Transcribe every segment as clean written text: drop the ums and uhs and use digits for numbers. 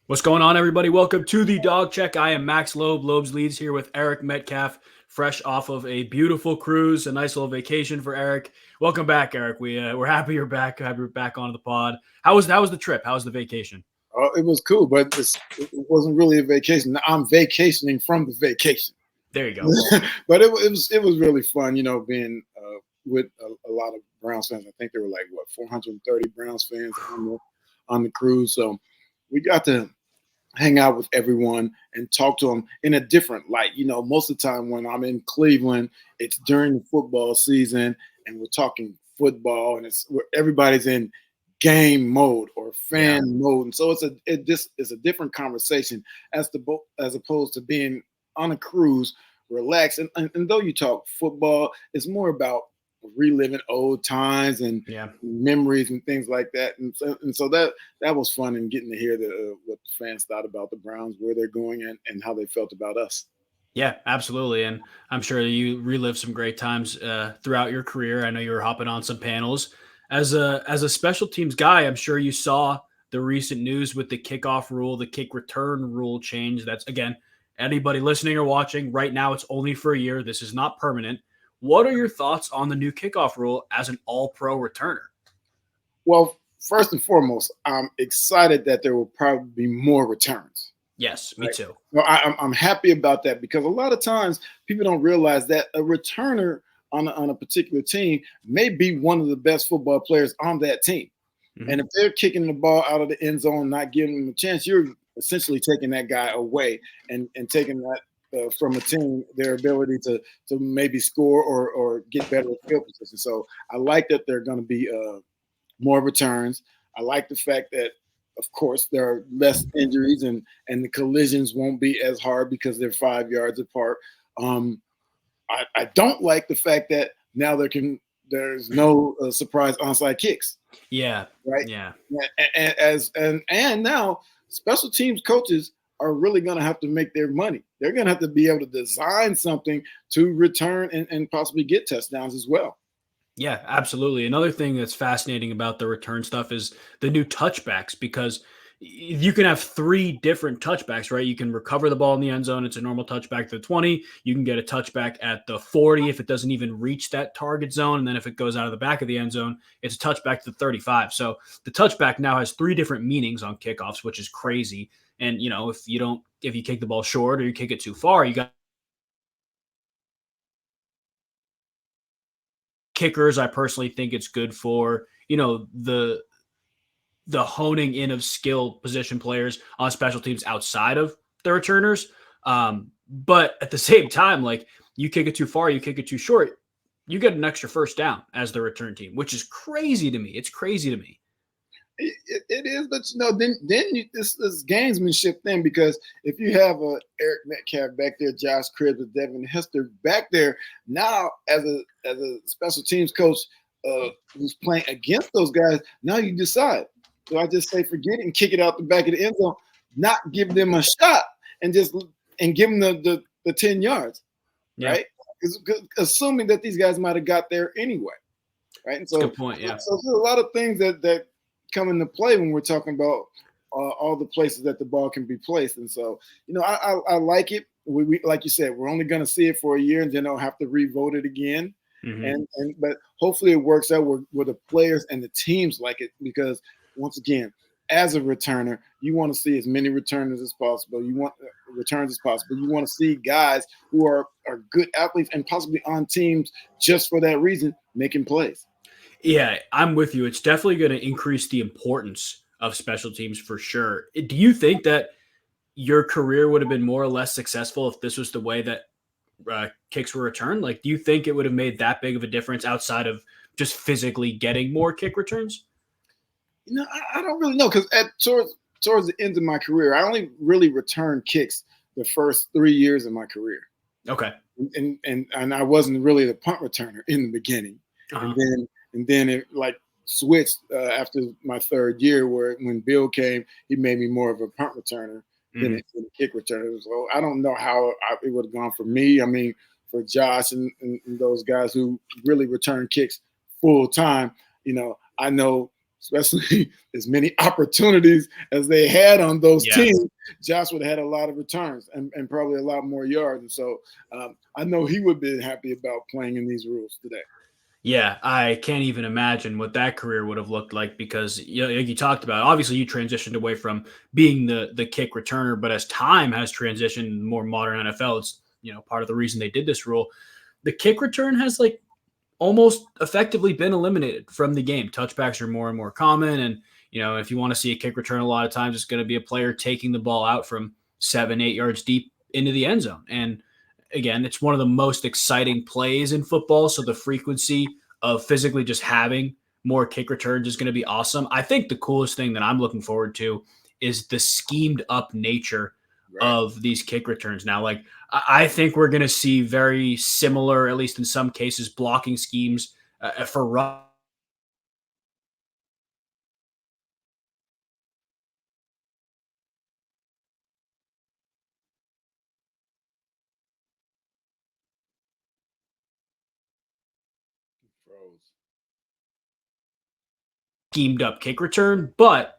What's going on, everybody? Welcome to the Dog Check. I am Max Loeb. Loeb's Leads here with Eric Metcalf, fresh off of a beautiful cruise, a nice little vacation for Eric. Welcome back, Eric. We're happy you're back. Happy you're back on the pod. How was the trip? How was the vacation? It was cool, but it wasn't really a vacation. I'm vacationing from the vacation. There you go. But it was really fun, being with a lot of Browns fans. I think there were 430 Browns fans on the cruise. So we got to hang out with everyone and talk to them in a different light. Most of the time when I'm in Cleveland, it's during the football season and we're talking football, and it's where everybody's in game mode or fan mode, and so it's a different conversation as opposed to being on a cruise, relaxed. And though you talk football, it's more about reliving old times and memories and things like that. And so that was fun, and getting to hear what the fans thought about the Browns, where they're going, and how they felt about us. Yeah, absolutely. And I'm sure you relived some great times throughout your career. I know you were hopping on some panels. As a special teams guy, I'm sure you saw the recent news with the kickoff rule, the kick return rule change. That's, again, anybody listening or watching right now, it's only for a year. This is not permanent. What are your thoughts on the new kickoff rule as an all-pro returner? Well, first and foremost, I'm excited that there will probably be more returns. Yes, me too. So I'm happy about that, because a lot of times people don't realize that a returner on a particular team may be one of the best football players on that team. Mm-hmm. And if they're kicking the ball out of the end zone, not giving them a chance, you're essentially taking that guy away and taking that from a team, their ability to maybe score or get better at field position. So I like that there are going to be more returns. I like the fact that, of course, there are less injuries and the collisions won't be as hard because they're 5 yards apart. I don't like the fact that now there's no surprise onside kicks. Yeah. Right. Yeah. And now special teams coaches are really going to have to make their money. They're going to have to be able to design something to return and possibly get touchdowns as well. Yeah, absolutely. Another thing that's fascinating about the return stuff is the new touchbacks, because you can have three different touchbacks, right? You can recover the ball in the end zone. It's a normal touchback to the 20. You can get a touchback at the 40 if it doesn't even reach that target zone. And then if it goes out of the back of the end zone, it's a touchback to the 35. So the touchback now has three different meanings on kickoffs, which is crazy. And, if you kick the ball short or you kick it too far, you got kickers. I personally think it's good for, the honing in of skill position players on special teams outside of the returners. But at the same time, you kick it too far, you kick it too short, you get an extra first down as the return team, which is crazy to me. It's crazy to me. It is, but this gamesmanship thing, because if you have Eric Metcalf back there, Josh Cribbs, and Devin Hester back there, now as a special teams coach who's playing against those guys, now you decide. So I just say forget it and kick it out the back of the end zone, not give them a shot and give them the 10 yards, right? Assuming that these guys might have got there anyway, right? And so, good point, yeah. So there's a lot of things that come into play when we're talking about all the places that the ball can be placed. And so, I like it. We like you said, we're only going to see it for a year, and then they'll have to re-vote it again. Mm-hmm. But hopefully it works out where the players and the teams like it, because once again, as a returner, you want to see as many returners as possible. You want returns as possible. You want to see guys who are good athletes and possibly on teams just for that reason, making plays. Yeah, I'm with you. It's definitely going to increase the importance of special teams for sure. Do you think that your career would have been more or less successful if this was the way that kicks were returned? Do you think it would have made that big of a difference outside of just physically getting more kick returns? I don't really know, because towards the end of my career, I only really returned kicks the first 3 years of my career. Okay. And I wasn't really the punt returner in the beginning. Uh-huh. And then it switched after my third year, when Bill came, he made me more of a punt returner than a kick returner. So I don't know how it would have gone for me. I mean, for Josh and those guys who really return kicks full time, I know especially as many opportunities as they had on those Yeah. teams, Josh would have had a lot of returns and probably a lot more yards. And so I know he would be happy about playing in these rules today. Yeah, I can't even imagine what that career would have looked like because like you talked about, obviously you transitioned away from being the kick returner, but as time has transitioned in more modern NFL, it's part of the reason they did this rule. The kick return has like almost effectively been eliminated from the game. Touchbacks are more and more common, and if you want to see a kick return, a lot of times it's going to be a player taking the ball out from 7-8 yards deep into the end zone. And again, it's one of the most exciting plays in football. So the frequency of physically just having more kick returns is going to be awesome. I think the coolest thing that I'm looking forward to is the schemed up nature of these kick returns. Now, like I think we're going to see very similar, at least in some cases, blocking schemes for run. Froze. Schemed up kick return, but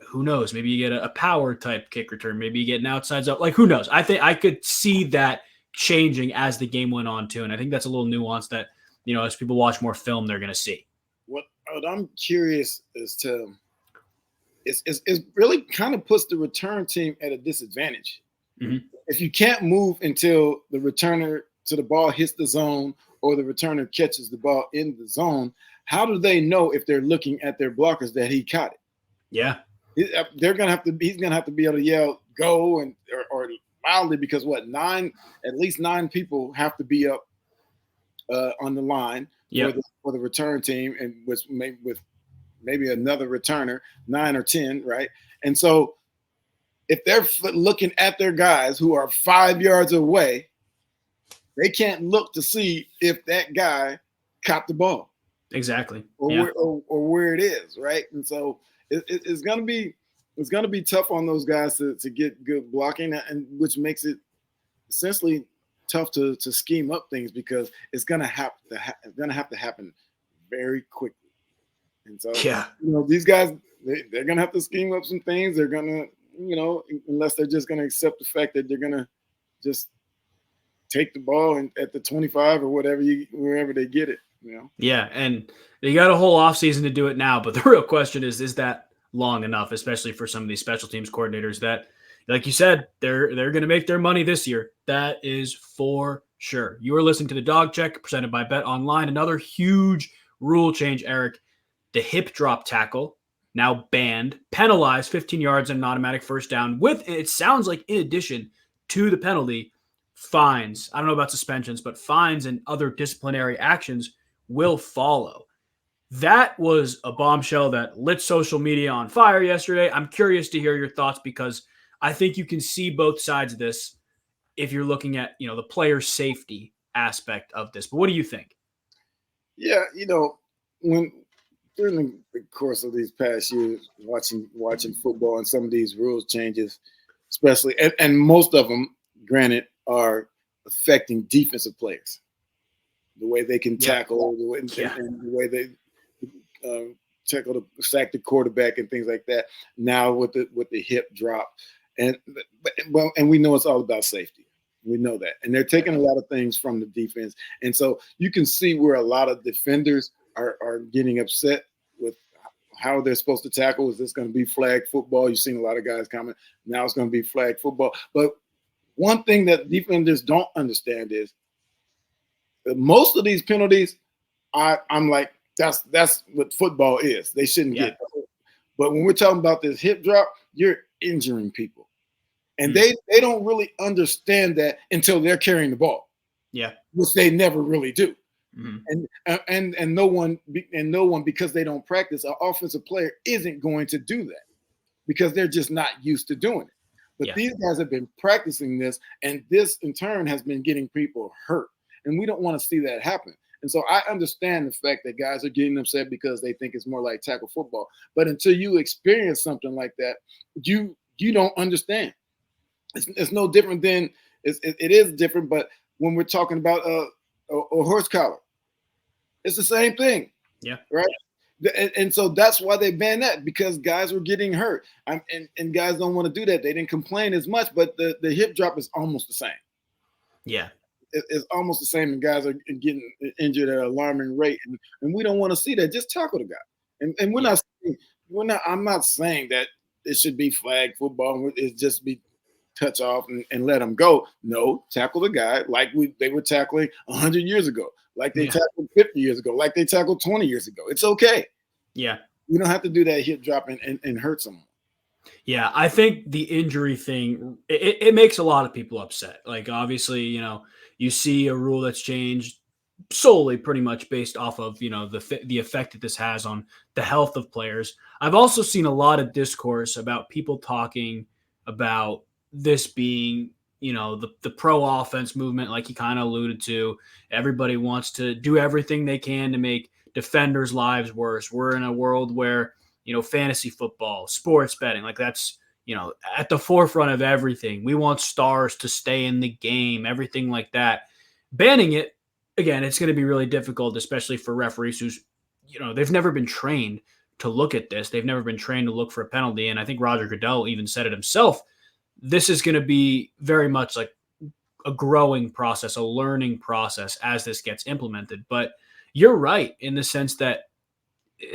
who knows? Maybe you get a power type kick return. Maybe you get an outside zone. Like who knows? I think I could see that changing as the game went on too, and I think that's a little nuance that as people watch more film, they're going to see. What I'm curious as to is really kind of puts the return team at a disadvantage. Mm-hmm. If you can't move until the returner to the ball hits the zone or the returner catches the ball in the zone, how do they know if they're looking at their blockers that he caught it? Yeah. They're gonna have to. He's gonna have to be able to yell "go" and or loudly because at least nine people have to be up on the line for the return team, and with maybe another returner, 9 or 10, right? And so if they're looking at their guys who are 5 yards away, they can't look to see if that guy caught the ball. Exactly. Or where it is, right? And so it's gonna be tough on those guys to get good blocking, and which makes it essentially tough to scheme up things because it's gonna have to happen very quickly. And so these guys they're gonna have to scheme up some things. They're gonna unless they're just gonna accept the fact that they're gonna just take the ball at the 25 or wherever they get it. Yeah, and they got a whole offseason to do it now, but the real question is that long enough, especially for some of these special teams coordinators that, like you said, they're going to make their money this year. That is for sure. You are listening to the Dog Check presented by Bet Online. Another huge rule change, Eric. The hip drop tackle now banned, penalized 15 yards and an automatic first down with, it sounds like in addition to the penalty, fines. I don't know about suspensions, but fines and other disciplinary actions will follow. That was a bombshell that lit social media on fire yesterday. I'm curious to hear your thoughts because I think you can see both sides of this if you're looking at, the player safety aspect of this. But what do you think? Yeah, when during the course of these past years, watching football and some of these rules changes, especially and most of them, granted, are affecting defensive players. The way they can tackle, and the way they tackle to sack the quarterback and things like that. Now with the hip drop, and we know it's all about safety. We know that, and they're taking a lot of things from the defense, and so you can see where a lot of defenders are getting upset with how they're supposed to tackle. Is this going to be flag football? You've seen a lot of guys comment. Now it's going to be flag football, but one thing that defenders don't understand is that most of these penalties, I'm like, that's what football is. They shouldn't get. But when we're talking about this hip drop, you're injuring people. And they don't really understand that until they're carrying the ball. Yeah. Which they never really do. Mm-hmm. And no one, because they don't practice, an offensive player isn't going to do that because they're just not used to doing it. But these guys have been practicing this, and this in turn has been getting people hurt. And we don't want to see that happen. And so I understand the fact that guys are getting upset because they think it's more like tackle football. But until you experience something like that, you don't understand. It's no different than it is different. But when we're talking about a horse collar, it's the same thing. Yeah. Right. And so that's why they banned that, because guys were getting hurt. And guys don't want to do that. They didn't complain as much, but the hip drop is almost the same. Yeah. It's almost the same, and guys are getting injured at an alarming rate. And we don't want to see that. Just tackle the guy. And I'm not saying that it should be flag football. It just be touch off and let them go. No, tackle the guy like they were tackling 100 years ago, like they tackled 50 years ago, like they tackled 20 years ago. It's okay. Yeah. We don't have to do that hip drop and hurt someone. Yeah, I think the injury thing, it makes a lot of people upset. Like, obviously, you see a rule that's changed solely pretty much based off of, the effect that this has on the health of players. I've also seen a lot of discourse about people talking about this being, the pro offense movement, like you kind of alluded to. Everybody wants to do everything they can to make defenders' lives worse. We're in a world where, fantasy football, sports betting, like that's, at the forefront of everything. We want stars to stay in the game, everything like that. Banning it, again, it's going to be really difficult, especially for referees who's, they've never been trained to look at this. They've never been trained to look for a penalty. And I think Roger Goodell even said it himself. This is going to be very much like a growing process, a learning process as this gets implemented. But you're right in the sense that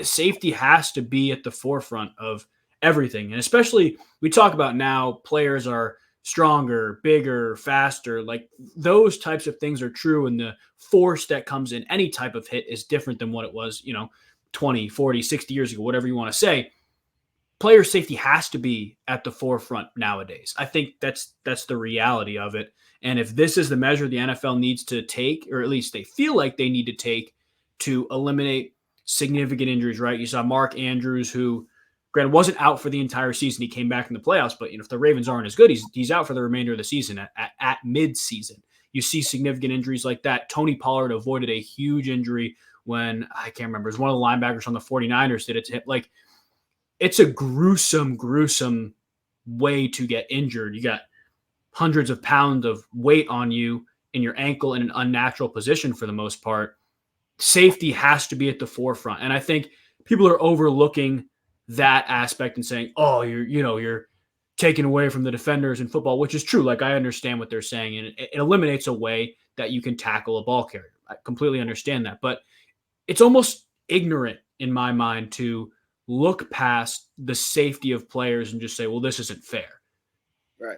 safety has to be at the forefront of everything. And especially we talk about now players are stronger, bigger, faster. Like those types of things are true. And the force that comes in any type of hit is different than what it was, 20, 40, 60 years ago, whatever you want to say. Player safety has to be at the forefront nowadays. I think that's the reality of it. And if this is the measure the NFL needs to take, or at least they feel like they need to take to eliminate significant injuries, right? You saw Mark Andrews, who granted wasn't out for the entire season. He came back in the playoffs, but if the Ravens aren't as good, he's out for the remainder of the season at mid-season. You see significant injuries like that. Tony Pollard avoided a huge injury when, I can't remember, it was one of the linebackers on the 49ers did it to him. Like, it's a gruesome way to get injured. You got hundreds of pounds of weight on you in your ankle in an unnatural position for the most part. Safety has to be at the forefront. And I think people are overlooking that aspect and saying, oh, you're taken away from the defenders in football, which is true. Like, I understand what they're saying, and it eliminates a way that you can tackle a ball carrier. I completely understand that, but it's almost ignorant in my mind to look past the safety of players and just say, well, this isn't fair. Right.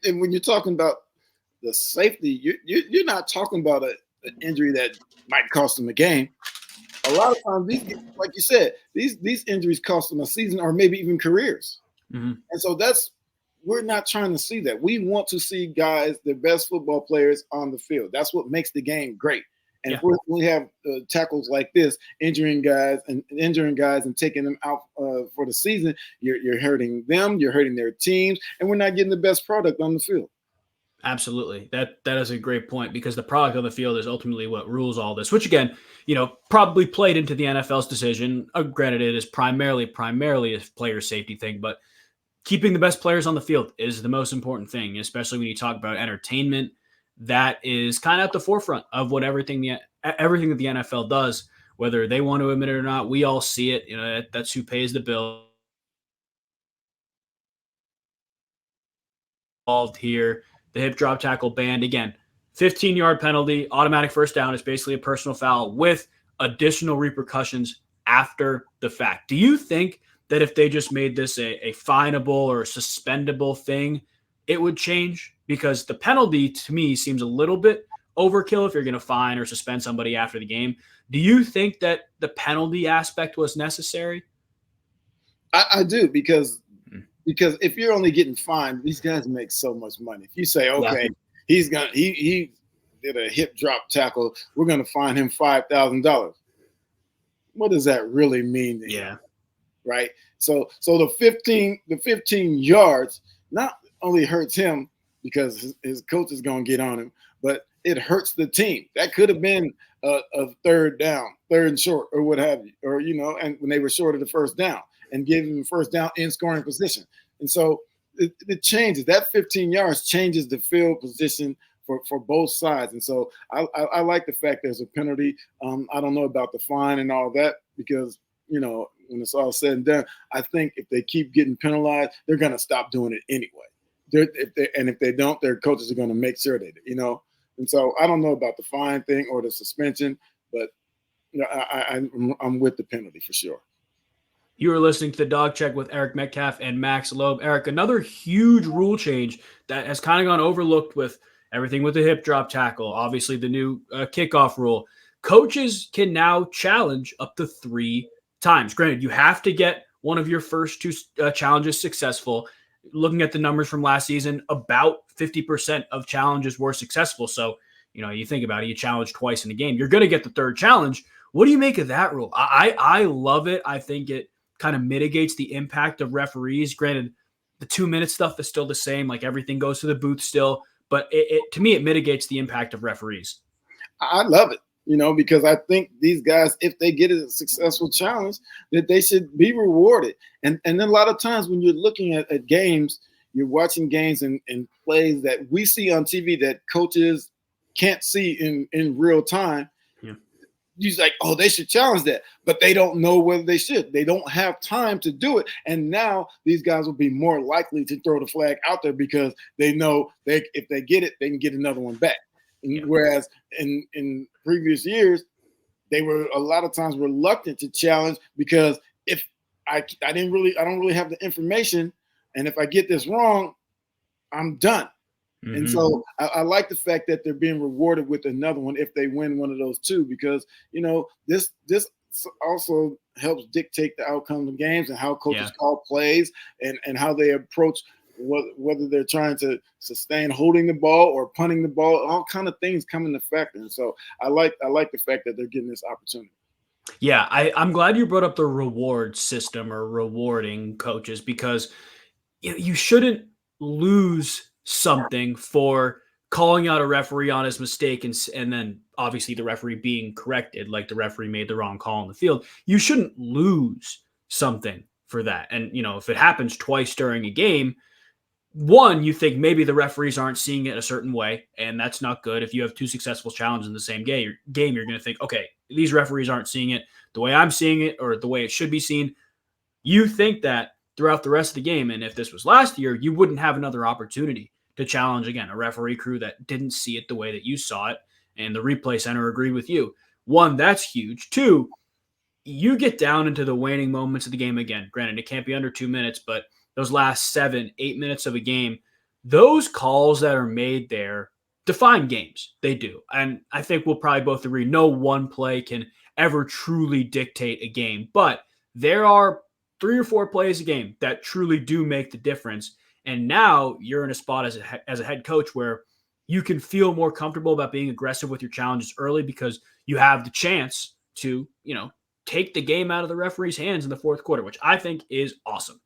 And when you're talking about the safety, you're not talking about an injury that might cost them a game. A lot of times, like you said, these injuries cost them a season or maybe even careers. Mm-hmm. And so we're not trying to see that. We want to see guys, the best football players on the field. That's what makes the game great. And if we have tackles like this, injuring guys and taking them out for the season, you're hurting them, you're hurting their teams, and we're not getting the best product on the field. Absolutely. That is a great point, because the product on the field is ultimately what rules all this, which again, probably played into the NFL's decision. Granted, it is primarily a player safety thing, but keeping the best players on the field is the most important thing, especially when you talk about entertainment. That is kind of at the forefront of what everything that the NFL does, whether they want to admit it or not. We all see it. That's who pays the bill. Involved here, the hip drop tackle banned again. 15-yard penalty, automatic first down. Is basically a personal foul with additional repercussions after the fact. Do you think that if they just made this a finable or suspendable thing, it would change? Because the penalty to me seems a little bit overkill if you're going to fine or suspend somebody after the game. Do you think that the penalty aspect was necessary? I do, because if you're only getting fined, these guys make so much money. If you say, okay, he did a hip drop tackle, we're going to fine him $5,000. What does that really mean to him? Right. So the 15 yards not only hurts him because his coach is going to get on him, but it hurts the team. That could have been a third down, third and short, or what have you, or and when they were short of the first down, and giving them first down in scoring position. And so it changes. That 15 yards changes the field position for both sides. And so I like the fact there's a penalty. I don't know about the fine and all that, because when it's all said and done, I think if they keep getting penalized, they're going to stop doing it anyway. If they don't, their coaches are going to make sure they do. And so I don't know about the fine thing or the suspension, but I'm with the penalty for sure. You are listening to the Dog Check with Eric Metcalf and Max Loeb. Eric, another huge rule change that has kind of gone overlooked with everything with the hip drop tackle, obviously the new kickoff rule. Coaches can now challenge up to 3 times. Granted, you have to get one of your first 2 challenges successful. Looking at the numbers from last season, about 50% of challenges were successful. So, you think about it, you challenge twice in a game, you're going to get the 3rd challenge. What do you make of that rule? I love it. I think it kind of mitigates the impact of referees. Granted, the 2-minute stuff is still the same. Like everything goes to the booth still, but to me, it mitigates the impact of referees. I love it, because I think these guys, if they get a successful challenge, that they should be rewarded. And then a lot of times when you're looking at games, you're watching games and plays that we see on TV that coaches can't see in real time. You're like, oh, they should challenge that, but they don't know whether they should. They don't have time to do it. And now these guys will be more likely to throw the flag out there because they know if they get it, they can get another one back. Yeah. Whereas in previous years, they were a lot of times reluctant to challenge because if I don't really have the information, and if I get this wrong, I'm done. Mm-hmm. And so I like the fact that they're being rewarded with another one if they win one of those 2, because this also helps dictate the outcome of games and how coaches call plays and how they approach whether they're trying to sustain holding the ball or punting the ball. All kind of things come into factor. And so I like the fact that they're getting this opportunity. Yeah, I'm glad you brought up the reward system or rewarding coaches, because you shouldn't lose something for calling out a referee on his mistake and then obviously the referee being corrected, like the referee made the wrong call on the field. You shouldn't lose something for that. And, if it happens twice during a game, one, you think maybe the referees aren't seeing it a certain way, and that's not good. If you have 2 successful challenges in the same game, you're going to think, okay, these referees aren't seeing it the way I'm seeing it or the way it should be seen. You think that throughout the rest of the game, and if this was last year, you wouldn't have another opportunity to challenge, again, a referee crew that didn't see it the way that you saw it, and the replay center agreed with you. 1, that's huge. 2, you get down into the waning moments of the game again. Granted, it can't be under 2 minutes, but those last 7, 8 minutes of a game, those calls that are made there define games. They do. And I think we'll probably both agree no one play can ever truly dictate a game, but there are 3 or 4 plays a game that truly do make the difference. And now you're in a spot as a head coach where you can feel more comfortable about being aggressive with your challenges early because you have the chance to, take the game out of the referee's hands in the 4th quarter, which I think is awesome.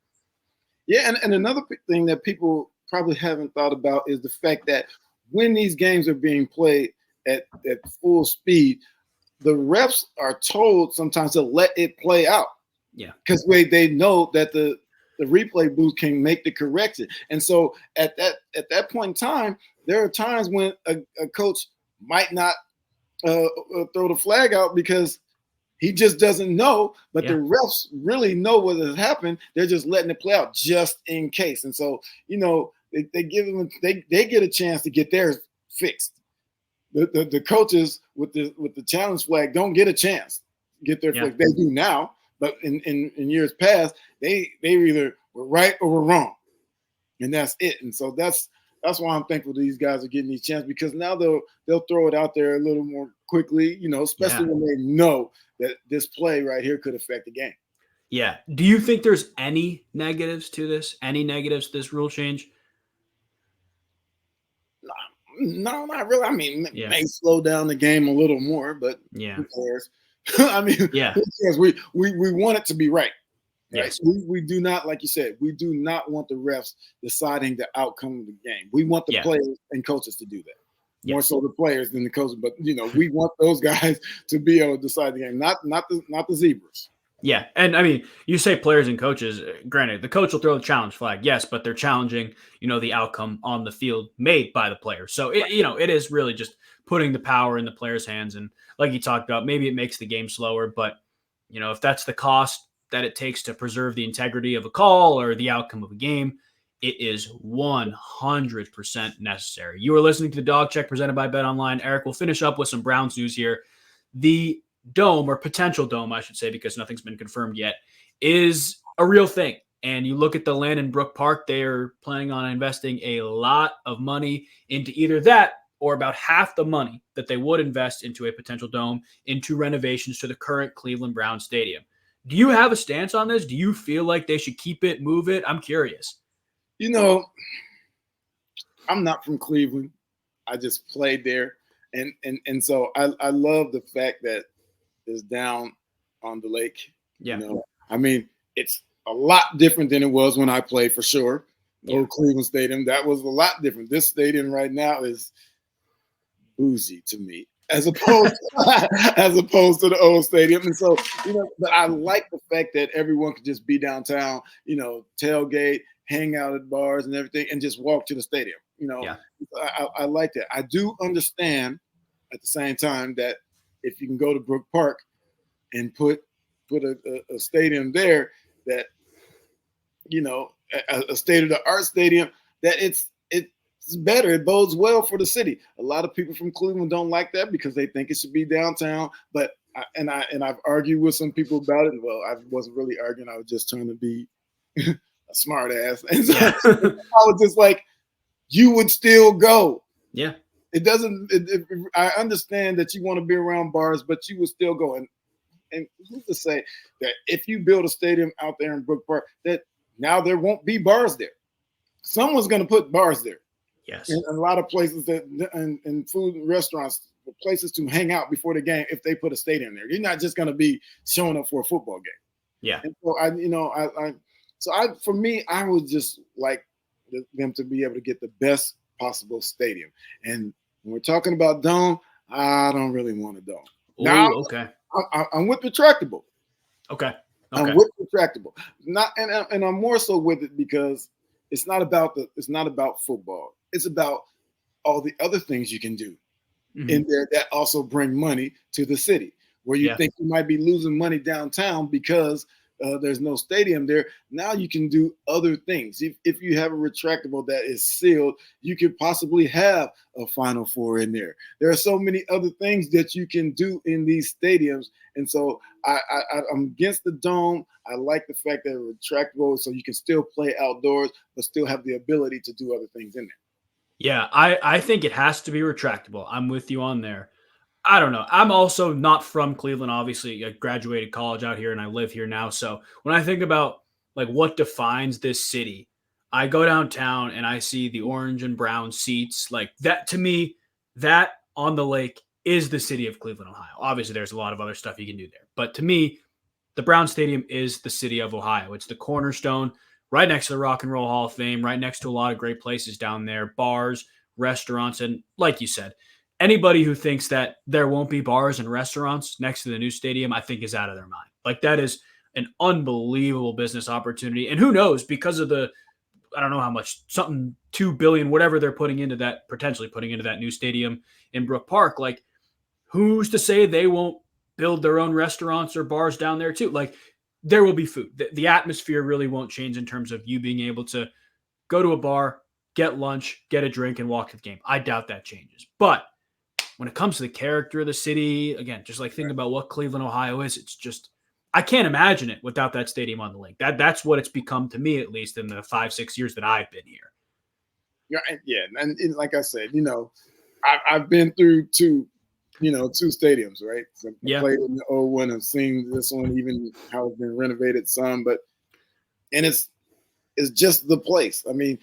Yeah, and another thing that people probably haven't thought about is the fact that when these games are being played at full speed, the refs are told sometimes to let it play out. Yeah. Because they know that the replay booth can make the correction. And so at that point in time, there are times when a coach might not throw the flag out because he just doesn't know, but the refs really know what has happened. They're just letting it play out just in case. And so, they give them they get a chance to get theirs fixed. The coaches with the challenge flag don't get a chance to get their flag. They do now, but in years past, they either were right or were wrong. And that's it. And so that's why I'm thankful these guys are getting these chances, because now they'll throw it out there a little more quickly, especially when they know that this play right here could affect the game. Yeah. Do you think there's any negatives to this? Any negatives to this rule change? No, not really. I mean, it may slow down the game a little more, but who cares? I mean, who cares? We want it to be right. Right? Yes. We do not, like you said, we do not want the refs deciding the outcome of the game. We want the players and coaches to do that. More so the players than the coaches, but we want those guys to be able to decide the game, not the zebras. Yeah, and I mean, you say players and coaches. Granted, the coach will throw the challenge flag, yes, but they're challenging, the outcome on the field made by the player. So it is really just putting the power in the players' hands, and like you talked about, maybe it makes the game slower, but If that's the cost that it takes to preserve the integrity of a call or the outcome of a game, it is 100% necessary. You are listening to the Dog Check presented by BetOnline. Eric, we'll finish up with some Browns news here. The dome, or potential dome, I should say, because nothing's been confirmed yet, is a real thing. And you look at the land in Brook Park, they are planning on investing a lot of money into either that or about half the money that they would invest into a potential dome into renovations to the current Cleveland Browns stadium. Do you have a stance on this? Do you feel like they should keep it, move it? I'm curious. I'm not from Cleveland. I just played there. And so I love the fact that it's down on the lake. Yeah. I mean, it's a lot different than it was when I played, for sure. Yeah. Old Cleveland Stadium, that was a lot different. This stadium right now is bougie to me, as opposed to the old stadium. And so, but I like the fact that everyone could just be downtown, tailgate, hang out at bars and everything, and just walk to the stadium. Yeah. I like that. I do understand at the same time that if you can go to Brook Park and put a stadium there, that a state-of-the-art stadium, that it's better. It bodes well for the city. A lot of people from Cleveland don't like that because they think it should be downtown. But I've argued with some people about it. Well, I wasn't really arguing. I was just trying to be a smart ass. And so I was just like, you would still go. Yeah. It doesn't. I understand that you want to be around bars, but you would still go. And who's to say that if you build a stadium out there in Brook Park, that now there won't be bars there? Someone's going to put bars there. Yes. And a lot of places and food and restaurants, places to hang out before the game, if they put a stadium there. You're not just going to be showing up for a football game. Yeah. And so for me, I would just like them to be able to get the best possible stadium. And when we're talking about dome, I don't really want a dome. Ooh, now, okay. I'm with retractable. Okay. I'm with retractable. And I'm more so with it because it's not about football. It's about all the other things you can do in there that also bring money to the city. Where you think you might be losing money downtown because there's no stadium there. Now you can do other things. If you have a retractable that is sealed, you could possibly have a Final Four in there. There are so many other things that you can do in these stadiums. And so I'm against the dome. I like the fact that it's retractable so you can still play outdoors, but still have the ability to do other things in there. Yeah, I think it has to be retractable. I'm with you on there. I don't know. I'm also not from Cleveland. Obviously, I graduated college out here and I live here now. So when I think about like what defines this city, I go downtown and I see the orange and brown seats. Like that, to me, that on the lake is the city of Cleveland, Ohio. Obviously, there's a lot of other stuff you can do there. But to me, the Brown Stadium is the city of Ohio. It's the cornerstone right next to the Rock and Roll Hall of Fame, right next to a lot of great places down there, bars, restaurants. And like you said, anybody who thinks that there won't be bars and restaurants next to the new stadium, I think is out of their mind. Like that is an unbelievable business opportunity. And who knows, because of I don't know how much, something 2 billion, whatever they're potentially putting into that new stadium in Brook Park. Like who's to say they won't build their own restaurants or bars down there too? Like there will be food. The atmosphere really won't change in terms of you being able to go to a bar, get lunch, get a drink, and walk to the game. I doubt that changes. But when it comes to the character of the city, again, just like thinking about what Cleveland, Ohio is, it's just, I can't imagine it without that stadium on the lake. That's what it's become to me, at least in the 5-6 years that I've been here. Yeah. And like I said, I've been through two stadiums, right? So I played in the old one. I've seen this one, even how it's been renovated some, and it's just the place. I mean,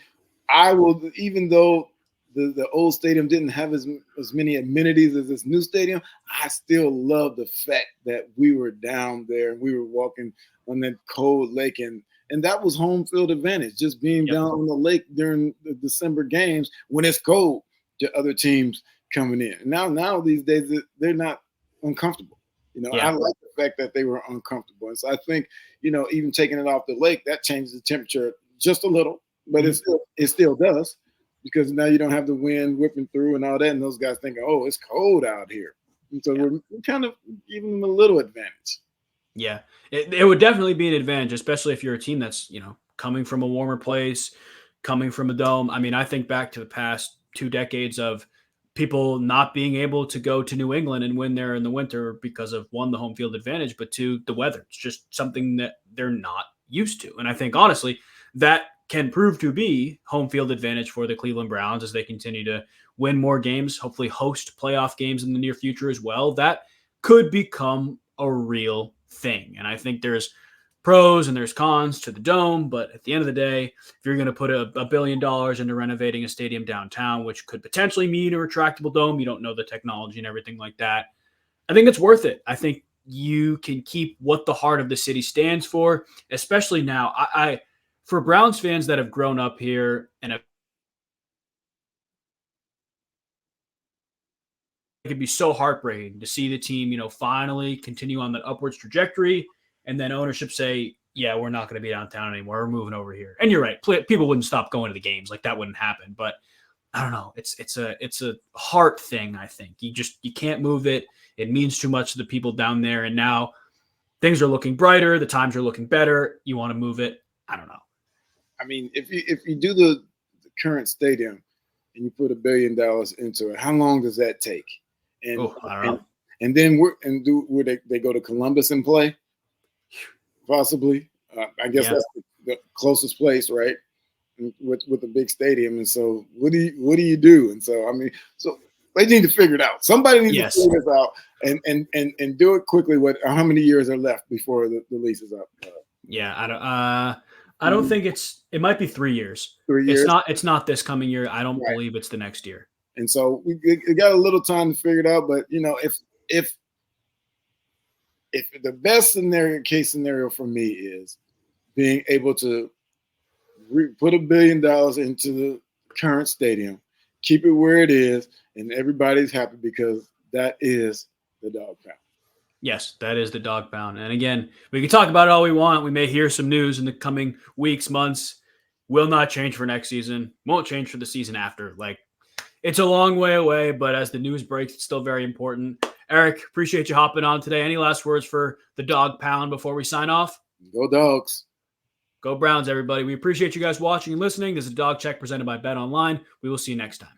I will, even though the old stadium didn't have as many amenities as this new stadium, I still love the fact that we were down there and we were walking on that cold lake, and that was home field advantage, just being down on the lake during the December games when it's cold to other teams coming in. Now these days they're not uncomfortable. I like the fact that they were uncomfortable, and so I think even taking it off the lake, that changes the temperature just a little, but it still does, because now you don't have the wind whipping through and all that, and those guys thinking, oh, it's cold out here, and so we're kind of giving them a little advantage. Yeah, it would definitely be an advantage, especially if you're a team that's, coming from a warmer place, coming from a dome. I mean, I think back to the past 2 decades of people not being able to go to New England and win there in the winter because of, one, the home field advantage, but two, the weather. It's just something that they're not used to. And I think, honestly, that can prove to be home field advantage for the Cleveland Browns as they continue to win more games, hopefully host playoff games in the near future as well. That could become a real thing. And I think there's pros and there's cons to the dome, but at the end of the day, if you're going to put $1 billion into renovating a stadium downtown, which could potentially mean a retractable dome, you don't know the technology and everything like that, I think it's worth it. I think you can keep what the heart of the city stands for, especially now. I for Browns fans that have grown up here and have, it could be so heartbreaking to see the team, finally continue on that upwards trajectory, and then ownership say, "Yeah, we're not going to be downtown anymore. We're moving over here." And you're right; people wouldn't stop going to the games, like that wouldn't happen. But I don't know. It's a heart thing. I think you can't move it. It means too much to the people down there, and now things are looking brighter. The times are looking better. You want to move it? I don't know. I mean, if you do the current stadium and you put $1 billion into it, how long does that take? And I don't know. And then would they go to Columbus and play? Possibly. I guess that's the closest place, right? With a big stadium. And so what do you do? And so so they need to figure it out. Somebody needs to figure this out and do it quickly. How many years are left before the lease is up? I don't think it might be 3 years. 3 years. It's not this coming year. I don't believe it's the next year. And so we got a little time to figure it out. But if the best case scenario for me is being able to put $1 billion into the current stadium, keep it where it is, and everybody's happy because that is the Dawg Pound. Yes, that is the Dawg Pound. And again, we can talk about it all we want. We may hear some news in the coming weeks, months. Will not change for next season. Won't change for the season after. Like, it's a long way away, but as the news breaks, it's still very important. Eric, appreciate you hopping on today. Any last words for the Dawg Pound before we sign off? Go Dogs. Go Browns, everybody. We appreciate you guys watching and listening. This is a Dog Check presented by Bet Online. We will see you next time.